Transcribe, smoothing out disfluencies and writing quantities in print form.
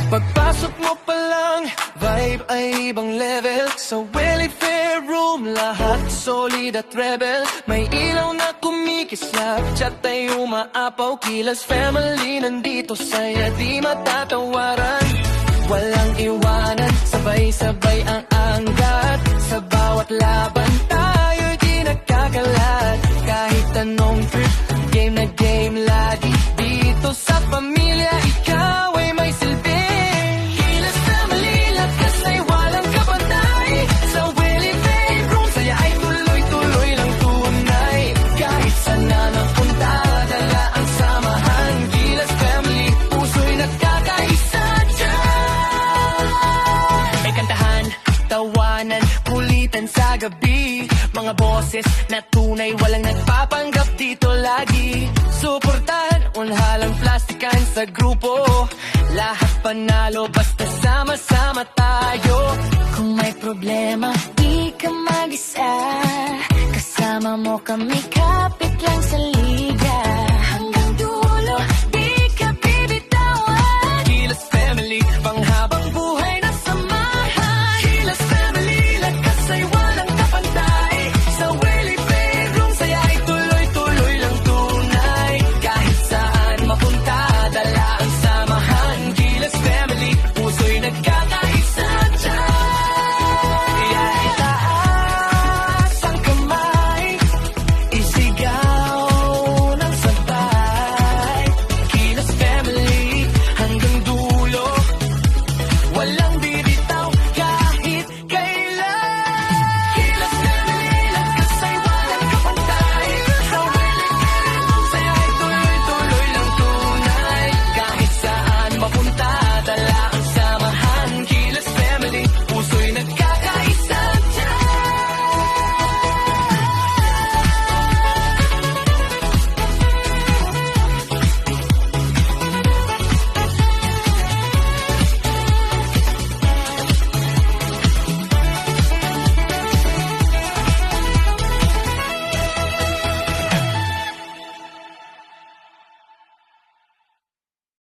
Pagpasok mo pa lang, vibe ay ibang level. Sa Willie Fair Room, lahat solid at rebel. May ilaw na kumikislap, chat ay umaapaw. Kilas family nandito, saya di matatawaran. Walang iwanan, sabay-sabay ang anggat. Sa bawat laban tayo di nagkakalat. Kahit anong trip, game na game lagi. Dito sa pamilya, ikaw ay may silbi. Kilas family, lakas ay walang kapantay. Sa Willie Fair Room, saya ay tuloy-tuloy lang tunay. Kahit saan na napunta, dala ang samahan. Kilas family, puso'y nagkakaisa dyan. May kantahan, tawanan, kulitan sa gabi. Mga boses na tunay, walang nagpapanggap dito lagi. Suportahan, unhalang plastikan sa grupo. Lahat panalo, basta sama-sama tayo. Kung may problema, di ka mag-isa. Kasama mo kami, kapit lang sa liga.